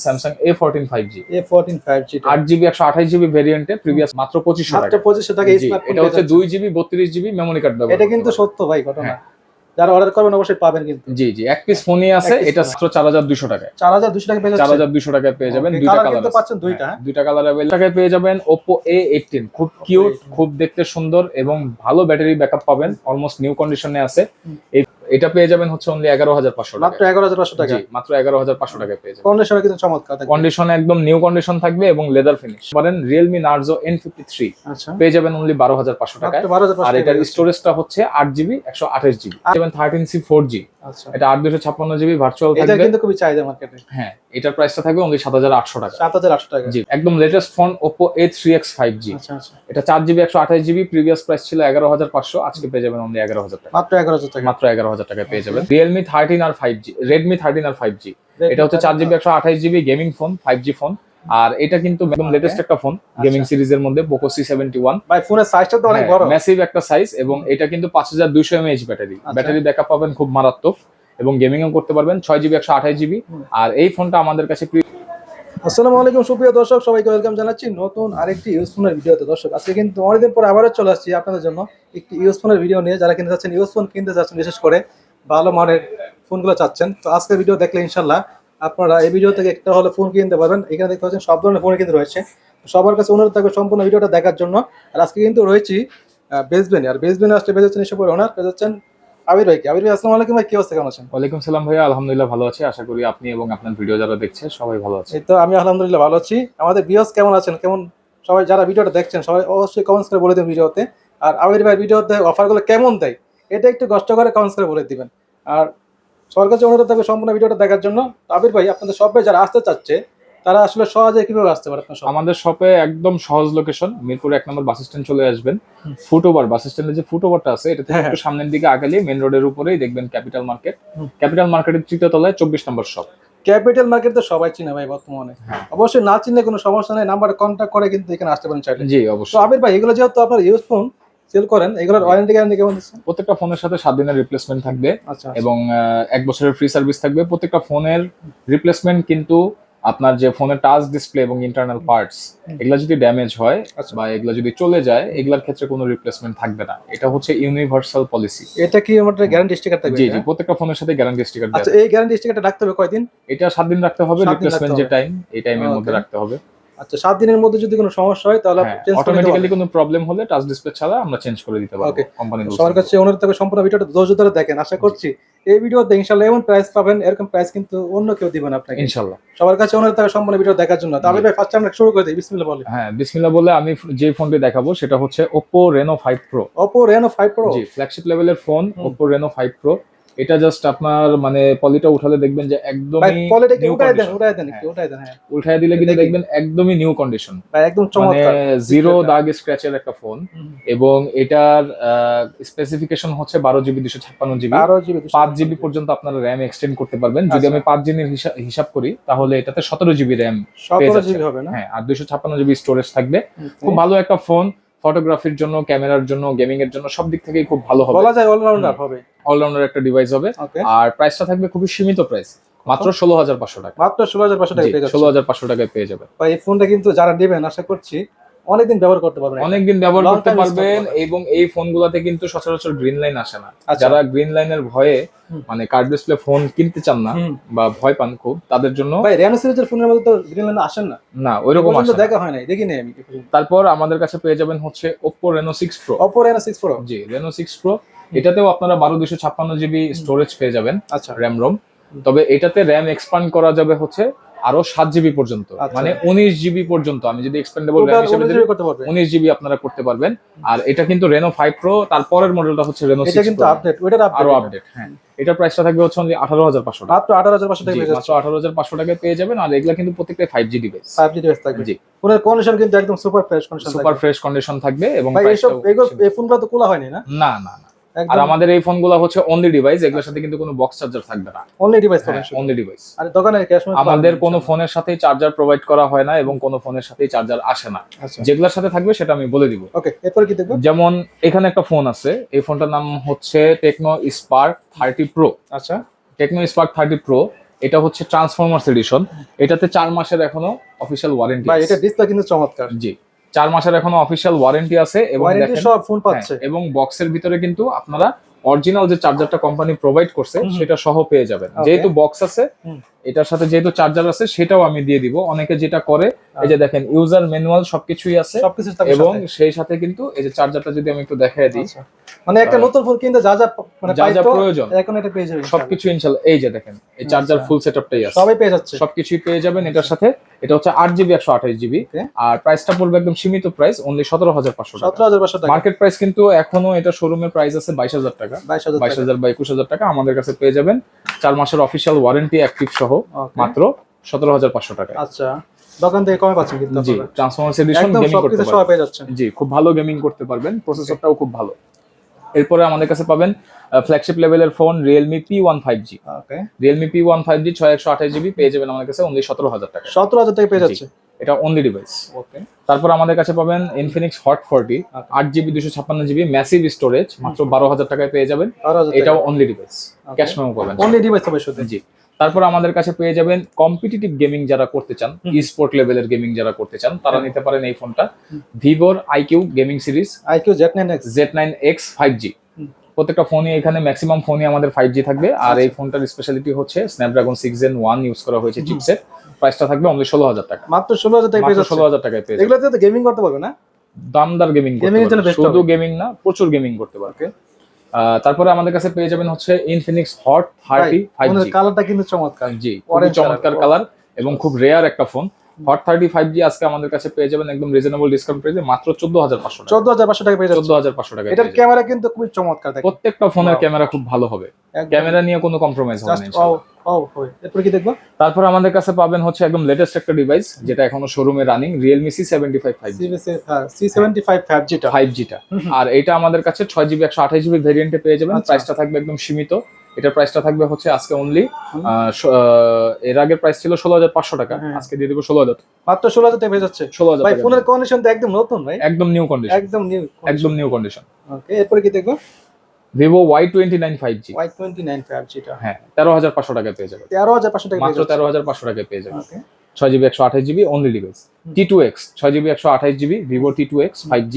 Samsung A14 5G A14 5G 8GB 128GB ভেরিয়েন্টে previous মাত্র 2500 টাকা। মাত্র 2500 টাকা স্মার্টফোন। এটা হচ্ছে 2GB 32GB মেমরি কার্ড ব্যবহার। এটা কিন্তু সত্য ভাই ঘটনা। যারা অর্ডার করবেন অবশ্যই পাবেন কিন্তু। জি জি, এক পিস ফোনই আছে, এটা মাত্র 4200 টাকায়। 4200 টাকা পেয়ে যাচ্ছেন। 4200 টাকায় পেয়ে যাবেন। দুইটা কালার কিন্তু পাচ্ছেন দুইটা। দুইটা কালার अवेलेबल। টাকায় পেয়ে যাবেন Oppo A18, খুব কিউট, খুব দেখতে সুন্দর এবং ভালো ব্যাটারি ব্যাকআপ পাবেন, অলমোস্ট নিউ কন্ডিশনে আছে। এটা পেয়ে যাবেন হচ্ছে অনলি 11500 টাকা। মাত্র 11500 টাকা। জি, মাত্র 11500 টাকায় পেয়ে যাবেন। কন্ডিশনে কিন্তু চমৎকার থাকবে। কন্ডিশন একদম নিউ কন্ডিশন থাকবে এবং লেদার ফিনিশ। পারেন Realme Narzo N53, আচ্ছা, পেয়ে যাবেন অনলি 12500 টাকায়। আর এটার স্টোরেজটা হচ্ছে 8GB 128GB। 13C 4G, আচ্ছা, এটা 8256GB ভার্চুয়াল এটা থাকবে। কিন্তু খুবই চাহিদা মার্কেটে। হ্যাঁ, এটার প্রাইসটা থাকবে অনলি 7800 টাকা। 7800 টাকা। জি, একদম latest phone Oppo A3X 5G। আচ্ছা আচ্ছা, এটা 4GB 128GB, প্রিভিয়াস প্রাইস ছিল 11500, আজকে পেয়ে যাবেন অনলি 11000 টাকা। মাত্র 11000 টাকা। মাত্র 11000 টাকায় পেয়ে যাবেন। Realme 13 আর 5G, Redmi 13 আর 5G, এটা হচ্ছে 4GB 128GB gaming phone, 5G phone. আর এটা কিন্তু একদম লেটেস্ট একটা ফোন গেমিং সিরিজের মধ্যে, Poco C71। ভাই ফোনের সাইজটা তো অনেক বড়, ম্যাসিভ একটা সাইজ, এবং এটা কিন্তু 5200 mAh ব্যাটারি ব্যাকআপ পাবেন খুব মারাত্মক, এবং গেমিংও করতে পারবেন। 6GB 128GB। আর এই ফোনটা আমাদের কাছে। আসসালামু আলাইকুম সুপ্রিয় দর্শক, সবাইকে ওয়েলকাম জানাচ্ছি নতুন আরেকটি ইউজ ফোনের ভিডিওতে। দর্শক, আজকে কিন্তু অনেকদিন পর আবারও চলে আসছি আপনাদের জন্য একটি ইউজ ফোনের ভিডিও নিয়ে। যারা কিনতে চাচ্ছেন, ইউজ ফোন কিনতে চাচ্ছেন, বিশেষ করে ভালো মানের ফোনগুলো চাচ্ছেন, তো আজকের ভিডিও দেখলে ইনশাল্লাহ আপনারা এই ভিডিও থেকে একটা হলে ফোন কিনতে পারবেন। এখানে দেখতে পাচ্ছেন সব ধরনের ফোন কিন্তু রয়েছে। সবার কাছে অনুরোধ থাকবে সম্পূর্ণ ভিডিওটা দেখার জন্য। আর আজকে কিন্তু রয়েছি বেসবেনে, আর বেসবেনে আসলে বেজেছেন এসব ওনার বেজেছেন আবির ভাই। আবির ভাই আসসালামু আলাইকুম ভাই, কি অবস্থা, কেমন আছেন? ওয়ালাইকুম সালাম ভাইয়া, আলহামদুলিল্লাহ ভালো আছি। আশা করি আপনি এবং আপনার ভিডিও যারা দেখছে সবাই ভালো আছে। এই তো আমি আলহামদুলিল্লাহ ভালো আছি। আমাদের ভিউয়ার্স কেমন আছেন, কেমন সবাই যারা ভিডিওটা দেখছেন সবাই অবশ্যই কমেন্টস করে বলে দিন ভিডিওতে। আর আবির ভাই ভিডিওতে অফারগুলো কেমন দেয় এটা একটু কষ্ট করে কমেন্টস করে বলে দিবেন। আর সবার কাছে অনুরোধ থাকবে সম্পূর্ণ ভিডিওটা দেখার জন্য। আবির ভাই, আপনাদের শপে যারা আসতে চাচ্ছে তারা আসলে সহজে কিভাবে আসতে পারে আপনার শপে? আমাদের শপে একদম সহজ লোকেশন, মিরপুর 1 নম্বর বাস স্ট্যান্ড চলে আসবেন। ফুটওভার, বাস স্ট্যান্ডে যে ফুটওভারটা আছে এটা থেকে একটু সামনের দিকে আগালে মেইন রোডের উপরেই দেখবেন ক্যাপিটাল মার্কেট। ক্যাপিটাল মার্কেটের তৃতীয় তলায় 24 নম্বর শপ। ক্যাপিটাল মার্কেট তো সবাই চিনে ভাই বর্তমানে। অবশ্যই না চিনলে কোনো সমস্যা নেই, নাম্বারে কন্ট্যাক্ট করে কিন্তু এখানে আসতে পারেন চাইলে। জি তো অবশ্যই। আবির ভাই, এগুলো যেহেতু আপনার ইউজ ফোন সেল করেন, এগুলোর ওয়ারেন্টি গ্যারান্টি কেমন দিচ্ছেন? প্রত্যেকটা ফোনের সাথে 7 দিনের রিপ্লেসমেন্ট থাকবে। আচ্ছা, এবং 1 বছরের ফ্রি সার্ভিস থাকবে। প্রত্যেকটা ফোনের রিপ্লেসমেন্ট কিন্তু আপনার যে ফোনের টাচ ডিসপ্লে এবং ইন্টারনাল পার্টস, এগুলা যদি ড্যামেজ হয় বা এগুলা যদি চলে যায়, এগুলার ক্ষেত্রে কোনো রিপ্লেসমেন্ট থাকবে না। এটা হচ্ছে ইউনিভার্সাল পলিসি। এটা কি আমাদের গ্যারান্টি স্টিকার থাকবে? জি জি, প্রত্যেকটা ফোনের সাথে গ্যারান্টি স্টিকার দেওয়া। আচ্ছা, এই গ্যারান্টি স্টিকারটা রাখতে হবে কয়দিন? এটা 7 দিন রাখতে হবে। 7 দিন রিপ্লেসমেন্ট রাখতে যে টাইম, এই টাইমের মধ্যে রাখতে হবে। আচ্ছা, 7 দিনের মধ্যে যদি কোনো সমস্যা হয় তাহলে চেঞ্জ করে দিতে অটোমেটিক্যালি হবে। কোনো প্রবলেম হলে টাচ ডিসপ্লে ছাড়া আমরা চেঞ্জ করে দিতে পারবো। Company rules. সবার কাছে অনুরোধ থাকবে সম্পূর্ণ ভিডিওটা ধৈর্য ধরে দেখেন। আশা করছি এই ভিডিওতে ইনশাআল্লাহ এমন প্রাইস পাবেন, এরকম প্রাইস কিন্তু অন্য কেউ দিবেন আপনাকে ইনশাআল্লাহ। সবার কাছে অনুরোধ থাকবে সম্পূর্ণ ভিডিও দেখার জন্য। তো আমি ভাই ফার্স্ট আমরা শুরু করে দেই, বিসমিল্লাহ বলে। হ্যাঁ, বিসমিল্লাহ বলে আমি যে ফোনটি দেখাবো সেটা হচ্ছে Oppo Reno 5 Pro। Oppo Reno 5 Pro, জি, ফ্ল্যাগশিপ লেভেলের ফোন Oppo Reno 5 Pro। এটা জাস্ট আপনার মানে পলিটা উঠালে দেখবেন যে একদমই ভাই পলিটা একটু নিউ উঠায় দেন, কন্ডিশন। উঠায় দেন, একটু উঠায় দেন। হ্যাঁ, উঠায় দিলে কিন্তু দেখবেন একদমই নিউ কন্ডিশন, ভাই একদম মানে চমৎকার, জিরো দাগ স্ক্র্যাচের একটা ফোন। এবং এটার স্পেসিফিকেশন হচ্ছে 12GB 256GB। 12GB 5GB পর্যন্ত আপনারা র্যাম এক্সটেন্ড করতে পারবেন। যদি আমি 5 জিবির হিসাব করি তাহলে এটাতে 17GB র্যাম পেয়ে 17GB যাচ্ছেন। হবে না? হ্যাঁ, আর 256GB স্টোরেজ থাকবে। খুব ভালো একটা ফোন, ফটোগ্রাফির জন্য, ক্যামেরার জন্য, গেমিং এর জন্য সব দিক থেকেই খুব ভালো হবে। বলা যায় অলরাউন্ডার হবে, অলরাউন্ডার একটা ডিভাইস হবে। আর প্রাইসটা থাকবে খুবই সীমিত প্রাইস, মাত্র 16500 টাকা। মাত্র 16500 টাকা পেয়ে যাচ্ছেন। 16500 টাকায় পেয়ে যাবেন। ভাই এই ফোনটা কিন্তু যারা নেবেন আশা করছি অনেকদিন ব্যবহার করতে পারবেন, অনেকদিন ব্যবহার করতে পারবেন। এবং এই ফোনগুলোতে কিন্তু সচরাচর গ্রিন লাইন আসে না। যারা গ্রিন লাইনের ভয়ে মানে কার্ড ডিসপ্লে ফোন কিনতে চান না বা ভয় পান খুব, তাদের জন্য। ভাই Reno সিরিজের ফোনের মধ্যে তো গ্রিন লাইন আসেন না, না ওইরকম আসে না, দেখা হয় নাই, দেখিনি আমি। তারপর আমাদের কাছে পেয়ে যাবেন হচ্ছে Oppo Reno 6 Pro। Oppo Reno 6 Pro, জি, Reno 6 Pro। এটাতেও আপনারা 12256GB স্টোরেজ পেয়ে যাবেন, আচ্ছা, র্যাম রোম। তবে এটাতে র্যাম এক্সপ্যান্ড করা যাবে হচ্ছে আরো 7GB পর্যন্ত, মানে 19GB পর্যন্ত। আমি যদি এক্সপেন্ডেবল র্যাম হিসেবে দিই 19GB আপনারা করতে পারবেন। আর এটা কিন্তু Reno 5 Pro, তারপরের মডেলটা হচ্ছে Reno 6 Pro। এটা কিন্তু আপডেট, ওইটার আরো আপডেট। হ্যাঁ, এটার প্রাইসটা থাকবে হচ্ছে অনলি 18500 টাকা। মাত্র 18500 টাকা পেয়ে যাচ্ছেন। মাত্র 18500 টাকায় পেয়ে যাবেন। আর এগুলা কিন্তু প্রত্যেকটাই 5G ডিভাইস। 5G ডিভাইস থাকবে। জি, ফোনের কন্ডিশন কিন্তু একদম সুপার ফ্রেশ কন্ডিশন থাকবে, সুপার ফ্রেশ কন্ডিশন থাকবে। এবং ভাই এই ফোনগুলো তো খোলা হয়নি না? না না না। আর আমাদের এই ফোনগুলো হচ্ছে অনলি ডিভাইস, এগুলোর সাথে কিন্তু কোনো বক্স চার্জার থাকবে না। অনলি ডিভাইস পাবেন, অনলি ডিভাইস। আর দোকানে ক্যাশ মেমো আমাদের কোনো ফোনের সাথেই চার্জার প্রোভাইড করা হয় না এবং কোনো ফোনের সাথেই চার্জার আসে না। যেগুলোর সাথে থাকবে সেটা আমি বলে দিব। ওকে, এরপর কি দেখব? যেমন এখানে একটা ফোন আছে, এই ফোনটার নাম হচ্ছে Tecno Spark 30 Pro। আচ্ছা, Tecno Spark 30 Pro এটা হচ্ছে ট্রান্সফরমার্স এডিশন। এটাতে 4 মাসের এখনো অফিসিয়াল ওয়ারেন্টি ভাই আছে। এটা ডিসপ্লে কিন্তু চমৎকার। জি, 4 মাসের এখনো অফিসিয়াল ওয়ারেন্টি আছে এবং ওয়ারেন্টি দেখেন সব ফোন হ্যাঁ, পাচ্ছে। এবং বক্সের ভিতরে কিন্তু আপনারা অরিজিনাল যে চার্জারটা কোম্পানি প্রোভাইড করছে সেটা সহ পেয়ে যাবেন। Okay. যেহেতু বক্স আছে হুম। এটার সাথে যেহেতু চার্জার আছে সেটাও আমি দিয়ে দিব। অনেকে যেটা করে এই যে দেখেন ইউজার ম্যানুয়াল সবকিছুই আছে সবকিছু থাকে এবং সাথে। সেই সাথে কিন্তু এই যে চার্জারটা যদি আমি একটু দেখায় দিই, আচ্ছা। মানে একটা নতুন ফোন কিনতে যা যা মানে যা যা পাইতো প্রয়োজন এখন এটা পেয়ে যাবেন সবকিছু ইনশাআল্লাহ। এই যে দেখেন এই চার্জার আচ্ছা। ফুল সেটআপটাই আছে, সবাই পেয়ে যাচ্ছে। সবকিছুই পেয়ে যাবেন এটার সাথে। এটা হচ্ছে 8GB 128GB Okay. আর প্রাইসটা পড়বে একদম সীমিত প্রাইস, অনলি 17,500 টাকা। 17,500 টাকা। মার্কেট প্রাইস কিন্তু এখনো এটা শোরুমের প্রাইস আছে 22,000 টাকা, 22,000 টাকা। 22,000 বা 21,000 টাকা। আমাদের কাছে পেয়ে যাবেন 4 মাসের অফিসিয়াল ওয়ারেন্টি অ্যাক্টিভ সহ Okay. মাত্র 17,500 টাকা। আচ্ছা, দোকান থেকে কমে পাচ্ছেন কিন্তু জি, আপনারা। ট্রান্সফরমার্স এডিশন একদম গেমিং করতে সবকিছু সবাই পারবেন। পেয়ে যাচ্ছেন। জি, খুব ভালো গেমিং করতে পারবেন, প্রসেসরটাও খুব ভালো। এরপরে আমাদের কাছে পাবেন ফ্ল্যাগশিপ লেভেলের ফোন Realme P1 5G। ওকে। Realme P1 5G 6128GB পেয়ে যাবেন আমাদের কাছে অনলি 17,000 টাকা। 17,000 টাকা পেয়ে জি, যাচ্ছে। এটা অনলি ডিভাইস। ওকে। তারপর আমাদের কাছে পাবেন Infinix Hot 40 8GB 256GB massive storage মাত্র 12,000 টাকায় পেয়ে যাবেন। 12,000 টাকা। এটাও অনলি ডিভাইস, ক্যাশ মেমো পাবেন। অনলি ডিভাইস হবে শুধু। জি, তারপর আমাদের কাছে পেয়ে যাবেন কম্পিটিটিভ গেমিং যারা করতে চান, ই স্পোর্ট লেভেলের গেমিং যারা করতে চান তারা নিতে পারেন এই ফোনটা। ভিভোর IQ gaming series IQ Z9X। Z9X 5G। প্রত্যেকটা ফোনই এখানে ম্যাক্সিমাম ফোনই আমাদের 5G থাকবে। আর এই ফোনটার স্পেশালিটি হচ্ছে স্ন্যাপড্রাগন 6 Gen 1 ইউজ করা হয়েছে চিপসেট। প্রাইসটা থাকবে অনলি 16,000 টাকা। মাত্র 16,000 টাকা পেয়ে মাত্র যাচ্ছে। 16,000 টাকায় পেয়ে যাবেন। এগুলোতে তো গেমিং করতে পারবে না? দামদার গেমিং Gaming এর জন্য best শুধু হবে। গেমিং না, প্রচুর গেমিং করতে পারবে। তারপরে আমাদের কাছে পেয়ে যাবেন হচ্ছে Infinix Hot 30 5G। কালারটা কিন্তু চমৎকার। জি, খুবই Orange চমৎকার color। কালার এবং খুব রেয়ার একটা ফোন। Hot 30 5G আজকে আমাদের কাছে পেয়ে যাবেন একদম রিজনেবল ডিসকাউন্ট প্রাইসে মাত্র 14,500 টাকা। 14,500 টাকা পেয়ে যাচ্ছে। 14,500 টাকা। এটার ক্যামেরা কিন্তু খুবই চমৎকার দেখেন। প্রত্যেকটা ফোনের Wow. ক্যামেরা খুব ভালো হবে, একদম। ক্যামেরা নিয়ে কোনো কম্প্রোমাইজ হবে না জাস্ট ইনশাআল্লাহ। এরপর কি দেখবো? তারপর আমাদের কাছে পাবেন হচ্ছে একদম লেটেস্ট একটা ডিভাইস যেটা এখনো শোরুমে running, Realme C75 5G। C75 5G টা। 5G টা। আর এটা আমাদের কাছে 6GB 128GB ভেরিয়েন্টে পেয়ে যাবেন। আচ্ছা। প্রাইসটা থাকবে একদম সীমিত। এটার প্রাইসটা থাকবে হচ্ছে আজকে অনলি এর আগের প্রাইস ছিল 16,500 টাকা, হ্যাঁ। আজকে দিয়ে দেবো 16,000। মাত্র 16,000 টাকা পেয়ে যাচ্ছে। 16,000 ভাই টাকা ফোনের কন্ডিশন তো একদম নতুন ভাই। একদম নিউ কন্ডিশন, একদম নিউ। একদম নিউ কন্ডিশন। ওকে, এরপর কি দেখবো? Vivo Y29 5G। Y29 5G টা। হ্যাঁ, 13,500 টাকায় পেয়ে যাবেন। 13,500 টাকা মাত্র পেয়ে যাচ্ছে। 13,500 টাকায় পেয়ে যাবেন। ওকে। 6GB 128GB only device. T2X 6GB 128GB Vivo T2X 5G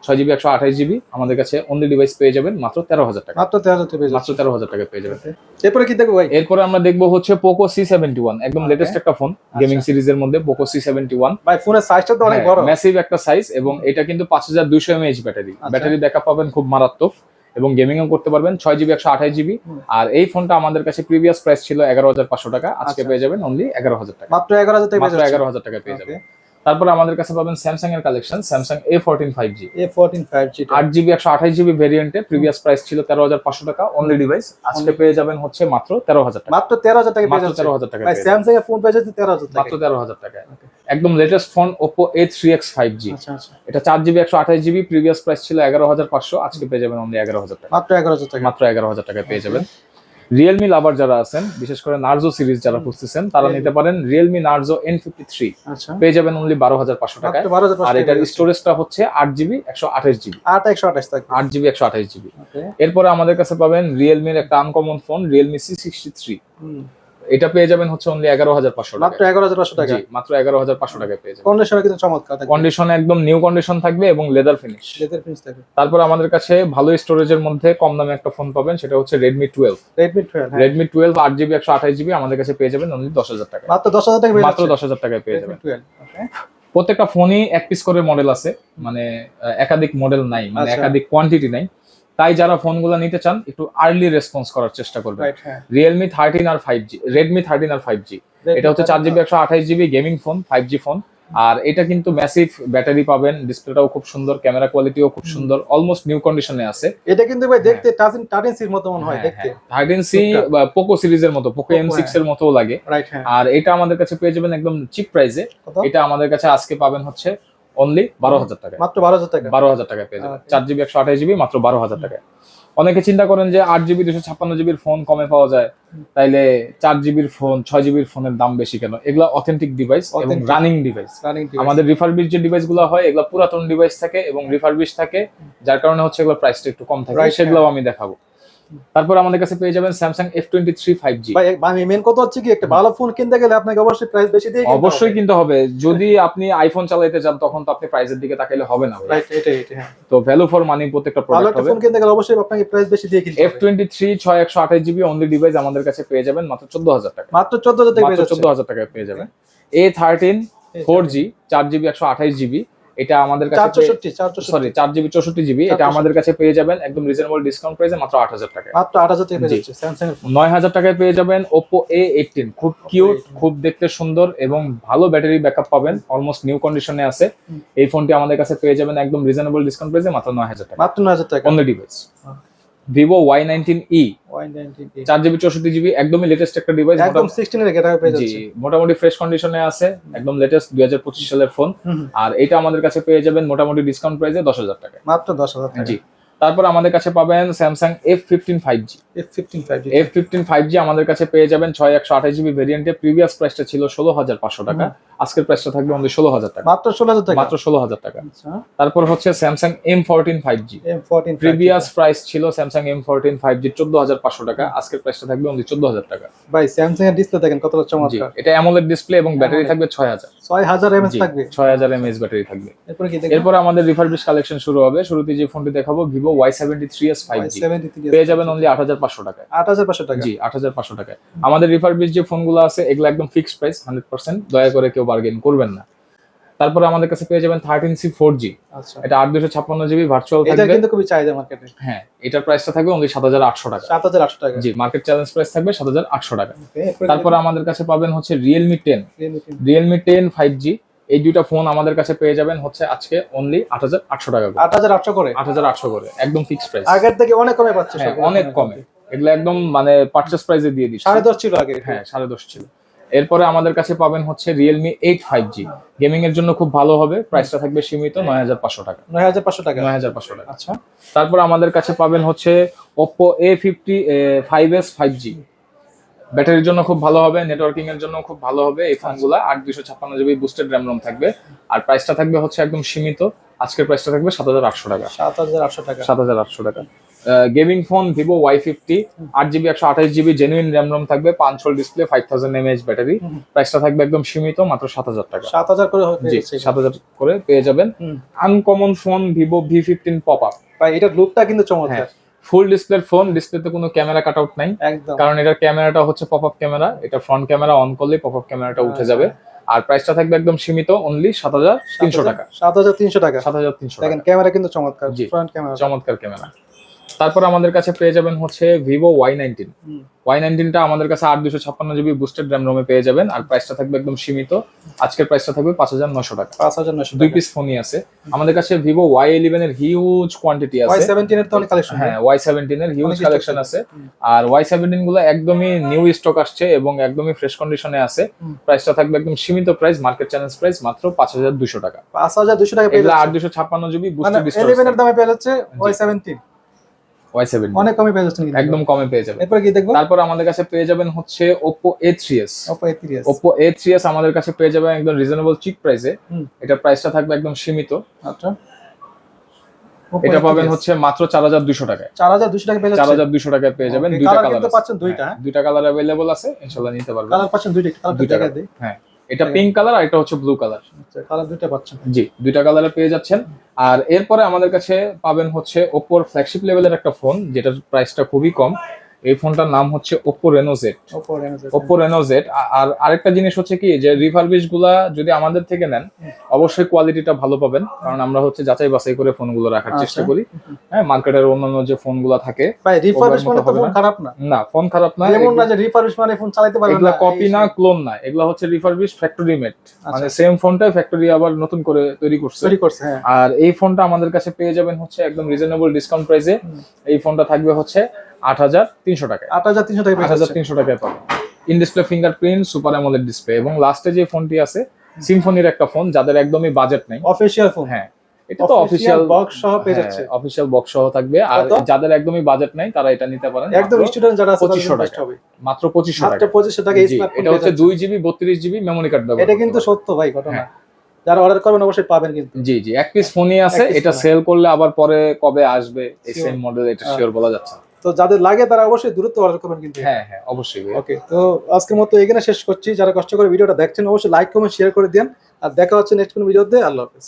6GB 128GB আমাদের কাছে অনলি ডিভাইস পেয়ে যাবেন মাত্র 13,000 টাকা। মাত্র 13,000 টাকা পেয়ে মাত্র যাচ্ছে। 13,000 টাকায় পেয়ে যাবেন। এরপরে কি দেখবো ভাই? এরপরে আমরা দেখবো হচ্ছে Poco C71, একদম Okay. লেটেস্ট একটা ফোন গেমিং সিরিজের মধ্যে Poco C71। ভাই ফোনের সাইজটা তো অনেক বড়। ম্যাসিভ একটা সাইজ এবং এটা কিন্তু 5200 mAh ব্যাটারি। আচ্ছা। ব্যাটারি ব্যাকআপ পাবেন খুব মারাত্মক এবং গেমিংও করতে পারবেন। 6GB 128GB। আর এই ফোনটা আমাদের কাছে প্রিভিয়াস প্রাইস ছিল 11,500 টাকা, আজকে আচ্ছা। পেয়ে যাবেন অনলি 11,000 টাকা। মাত্র 11,000 টাকা পেয়ে মাত্র যাচ্ছে। 11,000 টাকা পেয়ে Okay. যাবেন। তারপরে আমাদের কাছে পাবেন স্যামসাং এর collection Samsung A14 5G। A14 5G টা। 8GB 128GB ভেরিয়েন্টে প্রিভিয়াস প্রাইস ছিল 13,500 টাকা অনলি ডিভাইস, আজকে পেয়ে যাবেন হচ্ছে মাত্র 13,000 টাকা। মাত্র 13,000 টাকা পেয়ে মাত্র যাচ্ছে। 13,000 টাকা ভাই পেয়ে যাবেন। স্যামসাং এর ফোন পেয়ে যাচ্ছে 13,000 টাকা। মাত্র 13,000 টাকায়। একদম latest phone Oppo A3X 5G। আচ্ছা আচ্ছা। এটা 4GB 128GB প্রিভিয়াস প্রাইস ছিল 11,500, আজকে পেয়ে যাবেন অনলি 11,000 টাকা। মাত্র 11,000 টাকা। মাত্র 11,000 টাকায় পেয়ে যাবেন। রিয়েলমি লাভার যারা আছেন, বিশেষ করে নার্জো সিরিজ যারা খুঁজতেছেন তারা নিতে পারেন Realme Narzo N53। আচ্ছা। পেয়ে যাবেন অনলি 12,500 টাকায়। মাত্র 12,500 আর টাকা এটার পেয়ে যাচ্ছে। স্টোরেজটা হচ্ছে 8GB 128GB। 8/128 থাকবে। 8GB 128GB। ওকে। এরপরে আমাদের কাছে পাবেন রিয়েলমির একটা আনকমন ফোন Realme C63। এটা পেয়ে যাবেন হচ্ছে অনলি 11,500 মাত্র টাকা। 11,500 টাকা। জি, মাত্র 11,500 টাকায় পেয়ে যাবেন। কন্ডিশন কিন্তু চমৎকার থাকবে। কন্ডিশন একদম নিউ কন্ডিশন থাকবে এবং লেদার ফিনিশ। লেদার ফিনিশ থাকবে। তারপর আমাদের কাছে ভালো স্টোরেজের মধ্যে কম দামে একটা ফোন পাবেন, সেটা হচ্ছে Redmi 12। Redmi 12 হ্যাঁ। Redmi 12 8GB 128GB আমাদের কাছে পেয়ে যাবেন অনলি 10,000 টাকা। মাত্র 10,000 টাকা পেয়ে মাত্র যাচ্ছে। 10,000 টাকায় পেয়ে যাবেন। Redmi 12 ওকে। প্রত্যেকটা ফোনই এক পিস করে মডেল আছে, মানে একাধিক মডেল নাই, মানে আচ্ছা। একাধিক কোয়ান্টিটি নাই। তাই যারা ফোনগুলো নিতে চান একটু আর্লি রেসপন্স করার চেষ্টা করবেন। রাইট হ্যাঁ। Realme 13 আর 5G, Redmi 13 আর 5G। এটা হচ্ছে 4GB 128GB gaming phone, 5G phone. আর এটা কিন্তু ম্যাসিভ ব্যাটারি পাবেন, ডিসপ্লেটাও খুব সুন্দর, ক্যামেরা কোয়ালিটিও খুব সুন্দর, অলমোস্ট নিউ কন্ডিশনে আছে। এটা কিন্তু ভাই দেখতে 13C এর মতো মনে হয় দেখতে। 13C বা Poco সিরিজের মতো, Poco M6 এর মতোও লাগে। রাইট হ্যাঁ। আর এটা আমাদের কাছে পেয়ে যাবেন একদম চিপ প্রাইসে। কত? এটা আমাদের কাছে আজকে পাবেন হচ্ছে অনলি 12,000 টাকা। মাত্র 12,000 টাকা। 12,000 টাকায় পেয়ে যাবেন। Okay. 4GB 128GB মাত্র 12,000 টাকায়। অনেকে চিন্তা করেন যে 8GB 256GBর ফোন কমে পাওয়া যায়, তাইলে 4GBর ফোন 6GBর ফোনের দাম বেশি কেন? এগুলা অথেন্টিক ডিভাইস এবং Authentic. Running device. রানিং আমাদের রিফারবিশ যে ডিভাইসগুলো হয় এগুলা পুরাতন ডিভাইস থাকে এবং রিফারবিশ থাকে, যার কারণে হচ্ছে এগুলো প্রাইসটা একটু কম থাকে, Right, সেগুলোও আমি দেখাবো। তারপর আমাদের কাছে পেয়ে যাবেন স্যামসাং F23 5G। ভাই আমি মেন কথা হচ্ছে কি একটা ভালো ফোন কিনতে গেলে আপনাকে অবশ্যই প্রাইস বেশি দিয়ে কিনতে অবশ্যই হবে। কিনতে হবে। যদি আপনি আইফোন চালাইতে চান তখন তো আপনি প্রাইসের দিকে তাকাইলে হবে না ভাই। রাইট, এটাই হ্যাঁ। তো ভ্যালু ফর মানি প্রত্যেকটা ভালো প্রোডাক্ট একটা হবে। ফোন কিনতে গেলে অবশ্যই আপনাকে প্রাইস বেশি দিয়ে কিনতে হবে। F23 6128GB অনলি ডিভাইস আমাদের কাছে পেয়ে যাবেন মাত্র 14000 টাকা। মাত্র 14000 টাকা পেয়ে মাত্র যাচ্ছে। 14000 টাকায় পেয়ে যাবেন। A13 4G 4GB 128GB এটা আমাদের কাছে 464 সরি 4GB 64GB এটা আমাদের কাছে পেয়ে যাবেন একদম রিজনেবল ডিসকাউন্ট প্রাইসে মাত্র 8000 টাকায়। মাত্র 8000 টাকা পেয়ে যাচ্ছে স্যামসাং এর ফোন। 9000 টাকায় পেয়ে যাবেন Oppo A18 খুব কিউট, খুব দেখতে সুন্দর এবং ভালো ব্যাটারি ব্যাকআপ পাবেন, অলমোস্ট নিউ কন্ডিশনে আছে। এই ফোনটি আমাদের কাছে পেয়ে যাবেন একদম রিজনেবল ডিসকাউন্ট প্রাইসে মাত্র 9000 টাকা। মাত্র 9000 টাকা only device. Vivo Y19e Y19 4GB 64GB একদমই লেটেস্ট একটা ডিভাইস, একদম 16 এর টাকা পেয়ে জি যাচ্ছে। মোটামুটি ফ্রেশ কন্ডিশনে আছে, একদম লেটেস্ট 2025 সালের ফোন। আর এটা আমাদের কাছে পেয়ে যাবেন মোটামুটি ডিসকাউন্ট প্রাইসে 10000 টাকা। মাত্র 10000 টাকা। জি। তারপর আমাদের কাছে পাবেন Samsung F15 5G। F15 5G আমাদের কাছে পেয়ে যাবেন 6128GB ভেরিয়েন্টে। প্রিভিয়াস প্রাইসটা ছিল 16500 টাকা, আজকের প্রাইসটা থাকবে অনলি 16000 টাকা। মাত্র 16000 টাকা। মাত্র 16000 টাকা। আচ্ছা তারপর হচ্ছে Samsung M14 5G। M14 previous price ছিল স্যামসাং M14 5G 14500 টাকা, আজকের প্রাইসটা থাকবে অনলি 14000 টাকা। ভাই স্যামসাং এর ডিসপ্লে দেখেন কতটা জি চমৎকার। এটা অ্যামোলেড ডিসপ্লে এবং ব্যাটারি থাকবে 6000 6000 mAh থাকবে। 6000 mAh ব্যাটারি থাকবে। এরপর কি দেখবেন? এরপর আমাদের রিফারবিশ কালেকশন শুরু হবে। শুরুতে যে ফোনটি দেখাবো Vivo Y73s 5G Y73 পেয়ে যাবেন অনলি 8500 টাকায়। 8500 টাকা। জি 8500 টাকায়। আমাদের রিফারবিশ যে ফোনগুলো আছে এগুলো একদম ফিক্সড প্রাইস 100%, দয়া করে কেউ বার্গেন করবেন না। তারপরে আমাদের কাছে পেয়ে যাবেন 13C 4G। আচ্ছা এটা 8256GB ভার্চুয়াল এটা থাকবে। কিন্তু খুবই চাহিদা মার্কেটে। হ্যাঁ এটার প্রাইসটা থাকবে অনলি 7800 টাকা। 7800 টাকা। জি মার্কেট চ্যালেঞ্জ প্রাইস থাকবে 7800 টাকা। এরপর তারপর আমাদের কাছে পাবেন হচ্ছে Realme 10 Realme Realme 10 5G। এই দুইটা ফোন আমাদের কাছে পেয়ে যাবেন হচ্ছে আজকে অনলি 8800 টাকা করে। 8800 করে। 8800 করে একদম ফিক্সড প্রাইস। আগের থেকে অনেক কমে পাচ্ছে হ্যাঁ সব। অনেক কমে, এগুলো একদম মানে পারচেজ প্রাইসে দিয়ে দিচ্ছি। 10.5 ছিল আগে। হ্যাঁ 10.5 ছিল। এরপরে আমাদের কাছে পাবেন হচ্ছে Realme 8 5G। গেমিং এর জন্য খুব ভালো হবে, প্রাইসটা থাকবে সীমিত 9500 টাকা। 9500 টাকা। 9500 টাকা। আচ্ছা তারপর আমাদের কাছে পাবেন হচ্ছে Oppo A50 5s 5G। ব্যাটারির জন্য খুব ভালো হবে, নেটওয়ার্কিং এর জন্য খুব ভালো হবে। এই ফোনগুলো 8256GB বুস্টেড র‍্যাম রম থাকবে আর প্রাইসটা থাকবে হচ্ছে একদম সীমিত। আজকের প্রাইসটা থাকবে 7800 টাকা। 7800 টাকা। 7800 টাকা। Gaming phone Vivo Y50 8GB 128GB genuine RAM ROM থাকবে, 5 হোল ডিসপ্লে, 5000 mAh ব্যাটারি। প্রাইসটা থাকবে একদম সীমিত মাত্র 7000 টাকা। 7000 করে হবে। জি 7000 করে পেয়ে যাবেন। Uncommon phone Vivo V15 popup. ভাই এটার লুকটা কিন্তু চমৎকার। ফুল ডিসপ্লের ফোন, ডিসপ্লেতে কোনো ক্যামেরা কাট আউট নাই, একদম। কারণ এটার ক্যামেরাটা হচ্ছে পপআপ ক্যামেরা। এটা ফ্রন্ট ক্যামেরা অন করলে পপআপ ক্যামেরাটা উঠে যাবে। আর প্রাইসটা থাকবে একদম সীমিত অনলি 7300 টাকা। 7300 টাকা। 7300 দেখেন টাকা। ক্যামেরা কিন্তু চমৎকার, জি, ফ্রন্ট ক্যামেরা চমৎকার ক্যামেরা। তারপর আমাদের কাছে পেয়ে যাবেন হচ্ছে Vivo Y19। Y19টা আমাদের কাছে 8256GB বুস্টেড র‍্যাম রমে পেয়ে যাবেন আর প্রাইসটা থাকবে একদম সীমিত। আজকের প্রাইসটা থাকবে 5900 টাকা। 5900 দুই পিস ফোনই আছে আমাদের কাছে। Vivo Y11 এর হিউজ কোয়ান্টিটি আছে। Y17 এর তো অনেক কালেকশন। হ্যাঁ Y17 এর হিউজ অনেক কালেকশন stock আছে। আর Y17 গুলো একদমই নিউ স্টক আসছে এবং একদমই ফ্রেশ কন্ডিশনে আছে। প্রাইসটা থাকবে একদম সীমিত প্রাইস, মার্কেট চ্যালেঞ্জ প্রাইস মাত্র 5200 টাকা। 5200 টাকা পেয়ে এগুলো যাচ্ছে। 8256GB মানে বুস্টেড 11 এর দামে পেয়ে যাচ্ছে Y17। Y17 অনেক কমে পেয়ে যাচ্ছেন কিন্তু। একদম কমে পেয়ে যাবেন। এরপর কি দেখবো? তারপর আমাদের কাছে পেয়ে যাবেন হচ্ছে Oppo A3s। Oppo A3s। Oppo A3s আমাদের কাছে পেয়ে যাবেন একদম রিজনেবল চিপ প্রাইসে। এটা প্রাইসটা থাকবে একদম সীমিত। আচ্ছা এটা পাবেন হচ্ছে মাত্র 4200 টাকায়। 4200 টাকা পেয়ে যাচ্ছে। 4200 টাকায় পেয়ে যাবেন। দুইটা কালার কালার কিন্তু পাচ্ছেন দুইটা। দুইটা কালার अवेलेबल আছে, ইনশাআল্লাহ নিতে পারবেন। কালার পাচ্ছেন দুইটা, কালার দুইটা টাকা দেই। হ্যাঁ এটা পিঙ্ক কালার আর এটা হচ্ছে ব্লু কালার। আচ্ছা কালার দুইটা পাচ্ছেন। জি দুইটা কালারে পেয়ে যাচ্ছেন। আর এরপরে আমাদের কাছে পাবেন হচ্ছে Oppo এর ফ্ল্যাগশিপ লেভেলের একটা ফোন যেটার প্রাইসটা খুবই কম। এই ফোনটার নাম হচ্ছে Oppo Reno Z। Oppo Reno Z। আর আরেকটা জিনিস হচ্ছে কি যে রিফারবিশ গুলা যদি আমাদের থেকে নেন অবশ্যই কোয়ালিটিটা ভালো পাবেন, কারণ আমরা হচ্ছে যাচাই বাছাই করে ফোনগুলো রাখার চেষ্টা করি। হ্যাঁ মার্কেটের অন্যান্য যে ফোনগুলো থাকে ভাই রিফারবিশ মানে তো ফোন খারাপ না। না ফোন খারাপ না, এমন না যে রিফারবিশ মানে ফোন চালাতে পারবেন না। এগুলা কপি না, ক্লোন না, এগুলা হচ্ছে রিফারবিশ ফ্যাক্টরি মেড। মানে সেম ফোনটা ফ্যাক্টরি আবার নতুন করে তৈরি করছে। হ্যাঁ। আর এই ফোনটা আমাদের কাছে পেয়ে যাবেন হচ্ছে একদম রিজনেবল ডিসকাউন্ট প্রাইসে। এই ফোনটা থাকবে হচ্ছে 8300 টাকায়। 8300 টাকা পেয়ে যাচ্ছে। 8300 টাকায় পাবেন। In display fingerprint, super AMOLED display এবং লাস্টে যে ফোনটি আছে সিম্ফনির একটা ফোন, যাদের একদমই বাজেট নেই। Official phone. হ্যাঁ এটা তো অফিশিয়াল বক্স সহ পেয়ে যাচ্ছে। অফিশিয়াল বক্স সহ থাকবে। আর যাদের একদমই বাজেট নাই তারা এটা নিতে পারেন। একদম স্টুডেন্ট যারা আছে 2500 টাকা হবে। মাত্র 2500 টাকা। মাত্র 2500 টাকা এই স্মার্টফোন। এটা হচ্ছে 2GB 32GB মেমরি কার্ড ব্যবহার। এটা কিন্তু সত্য ভাই ঘটনা। যারা অর্ডার করবেন অবশ্যই পাবেন কিন্তু। জি জি এক পিস ফোনই আছে, এটা সেল করলে আবার পরে কবে আসবে এই সেম মডেল এটা শিওর বলা যাচ্ছে না। তো যাদের লাগে তারা অবশ্যই দ্রুত অর্ডার করবেন কিন্তু। হ্যাঁ হ্যাঁ অবশ্যই ভাইয়া। ওকে, তো আজকের মতো এখানে শেষ করছি। যারা কষ্ট করে ভিডিওটা দেখছেন অবশ্যই লাইক কমেন্ট শেয়ার করে দেন। আর দেখা হচ্ছে নেক্সট কোনো ভিডিওতে। আল্লাহ হাফেজ।